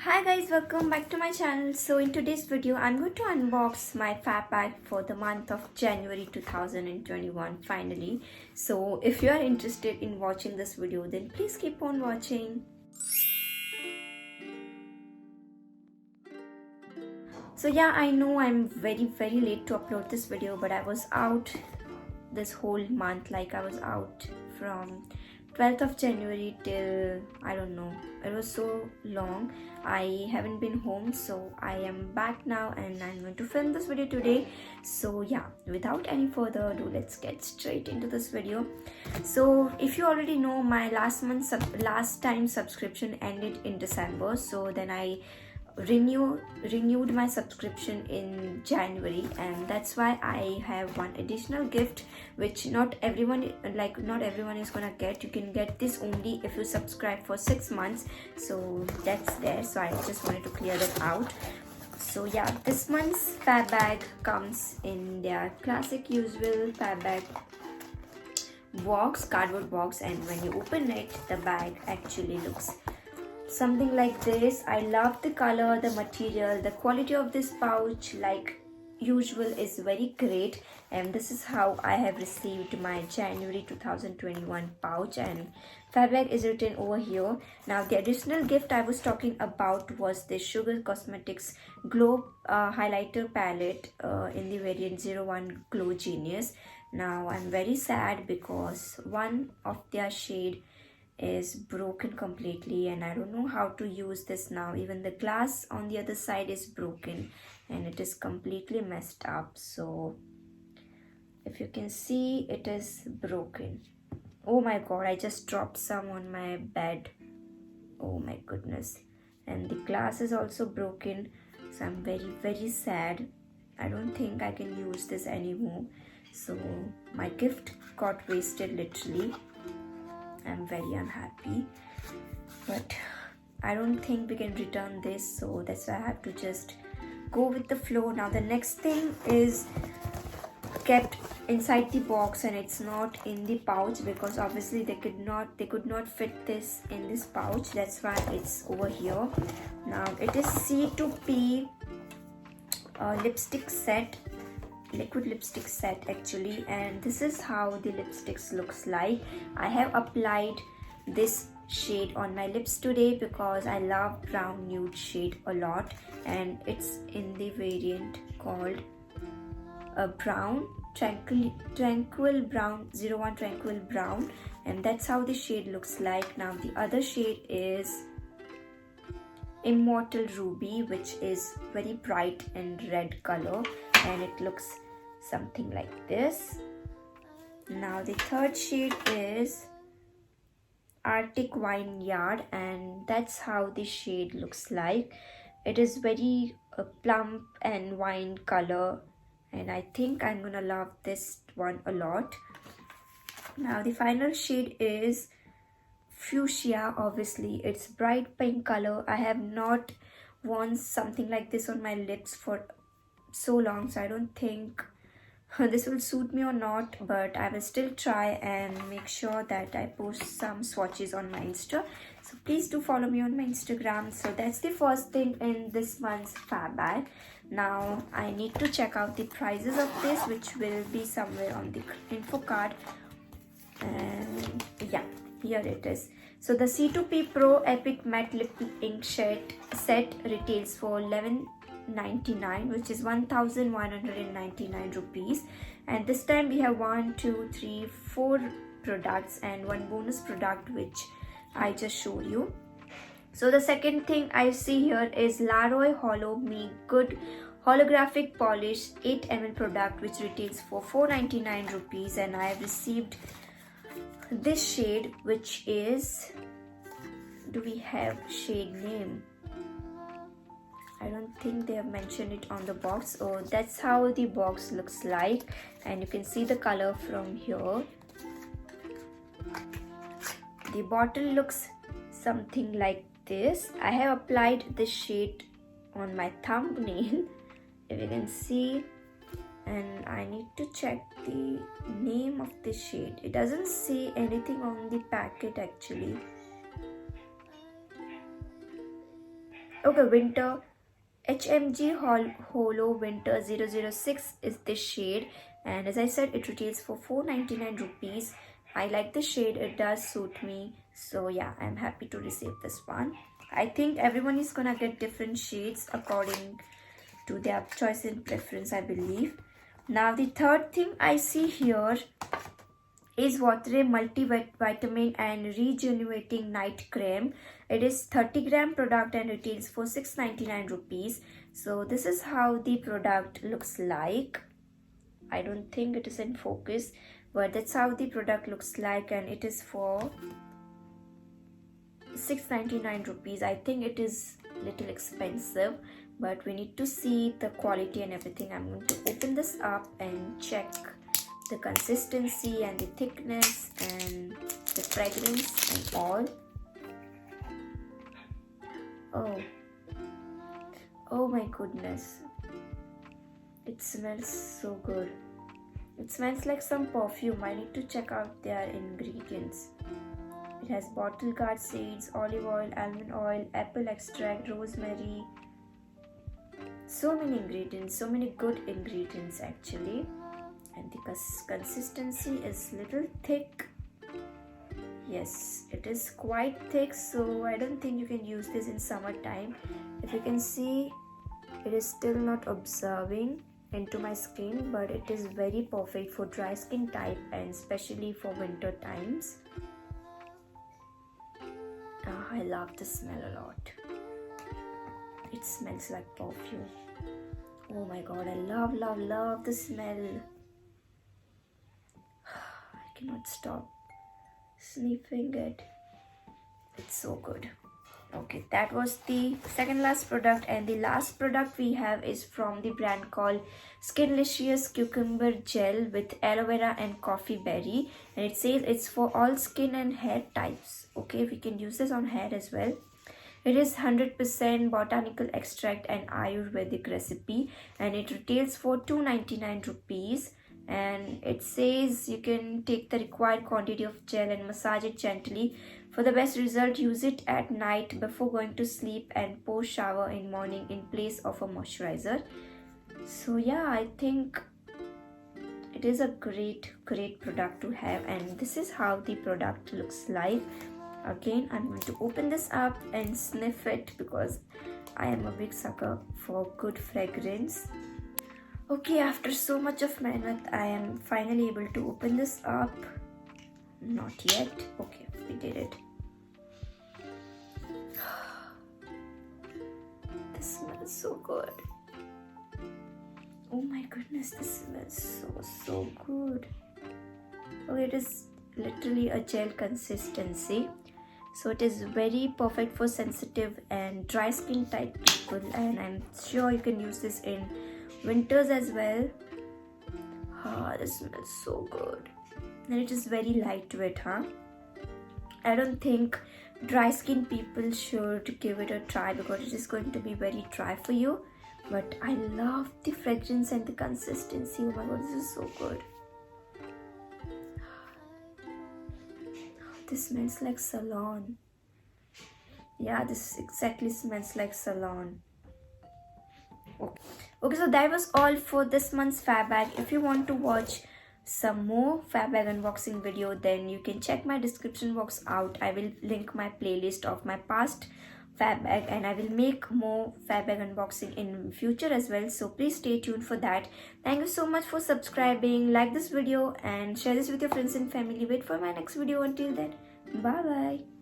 Hi guys, welcome back to my channel. So in today's video I'm going to unbox my Fab Bag for the month of January 2021 finally. So if you are interested in watching this video, then please keep on watching. So yeah, I know I'm very late to upload this video, but I was out this whole month. Like I was out from 12th of January till I don't know, it was so long. I haven't been home, so I am back now and I'm going to film this video today. So yeah, without any further ado, let's get straight into this video. So if you already know, my last time subscription ended in December, so then I renewed my subscription in January, and that's why I have one additional gift which not everyone is gonna get. You can get this only if you subscribe for 6 months, so that's there. So I just wanted to clear that out. So yeah, this month's Fab Bag comes in their classic usual Fab Bag box, cardboard box, and when you open it, the bag actually looks something like this. I love the color, the material, the quality of this pouch like usual is very great, and this is how I have received my January 2021 pouch, and Fabbag is written over here. Now the additional gift I was talking about was the Sugar Cosmetics Glow highlighter palette in the variant 01 Glow Genius. Now I'm very sad because one of their shade is broken completely and I don't know how to use this now. Even the glass on the other side is broken and it is completely messed up. So if you can see, it is broken. Oh my god, I just dropped some on my bed. Oh my goodness. And the glass is also broken, so I'm very sad. I don't think I can use this anymore. So my gift got wasted literally. I'm very unhappy, but I don't think we can return this, so that's why I have to just go with the flow. Now the next thing is kept inside the box and it's not in the pouch because obviously they could not fit this in this pouch. That's why it's over here. Now it is C2P lipstick set, liquid lipstick set actually, and this is how the lipsticks looks like. I have applied this shade on my lips today because I love brown nude shade a lot, and it's in the variant called a brown tranquil brown 01 tranquil brown, and that's how the shade looks like. Now the other shade is Immortal Ruby, which is very bright and red color, and it looks something like this. Now the third shade is Arctic Vineyard, and that's how the shade looks like. It is very plump and wine color, and I think I'm gonna love this one a lot. Now the final shade is Fuchsia. Obviously it's bright pink color. I have not worn something like this on my lips for so long, so I don't think this will suit me or not, but I will still try and make sure that I post some swatches on my Insta. So please do follow me on my Instagram. So that's the first thing in this month's Fab Bag. Now I need to check out the prices of this, which will be somewhere on the info card, and yeah, here it is. So the C2P Pro Epic Matte Lip Ink set retails for $11.99, which is 1,199 rupees, and this time we have 4 products and one bonus product which I just showed you. So the second thing I see here is Laroy Holo Me Good Holographic Polish 8 ml product, which retails for 499 rupees, and I have received this shade, which is, do we have shade name? I don't think they have mentioned it on the box. Oh, that's how the box looks like, and you can see the color from here. The bottle looks something like this. I have applied this shade on my thumbnail if you can see, and I need to check the name of the shade. It doesn't say anything on the packet actually. Okay, winter HMG Holo Winter 006 is this shade, and as I said, it retails for 499 rupees. I like the shade, it does suit me, so yeah, I'm happy to receive this one. I think everyone is gonna get different shades according to their choice and preference, I believe. Now the third thing I see here is votre multivitamin and rejuvenating night cream. It is 30-gram product and retails for 699 rupees. So this is how the product looks like. I don't think it is in focus, but that's how the product looks like, and it is for 699 rupees. I think it is little expensive, but we need to see the quality and everything. I'm going to open this up and check the consistency and the thickness and the fragrance and all. Oh my goodness, it smells so good. It smells like some perfume. I need to check out their ingredients. It has bottle gourd seeds, olive oil, almond oil, apple extract, rosemary. So many ingredients, so many good ingredients actually. And the consistency is little thick. Yes, it is quite thick, so I don't think you can use this in summertime. If you can see, it is still not absorbing into my skin, but it is very perfect for dry skin type and especially for winter times. I love the smell a lot. It smells like perfume. Oh my god, I love the smell. I cannot stop sniffing it. It's so good. Okay, that was the second last product, and the last product we have is from the brand called Skinlicious Cucumber Gel with aloe vera and coffee berry, and it says it's for all skin and hair types. Okay, we can use this on hair as well. It is 100% botanical extract and Ayurvedic recipe, and it retails for 299 rupees. And it says you can take the required quantity of gel and massage it gently. For the best result, use it at night before going to sleep and post shower in morning in place of a moisturizer. So yeah, I think it is a great product to have, and this is how the product looks like. Again, I'm going to open this up and sniff it because I am a big sucker for good fragrance. Okay, after so much of mehnat, I am finally able to open this up. Not yet. Okay, we did it. This smells so good. Oh my goodness, this smells so good. Okay, it is literally a gel consistency. So it is very perfect for sensitive and dry skin type people, and I'm sure you can use this in winters as well. This smells so good, and it is very lightweight. I don't think dry skin people should give it a try because it is going to be very dry for you, but I love the fragrance and the consistency. Oh my god, this is so good. This smells like salon. Yeah, this exactly smells like salon. Okay, so that was all for this month's Fab Bag. If you want to watch some more Fab Bag unboxing video, then you can check my description box out. I will link my playlist of my past Fab Bag, and I will make more Fab Bag unboxing in future as well. So please stay tuned for that. Thank you so much for subscribing. Like this video and share this with your friends and family. Wait for my next video. Until then, bye bye.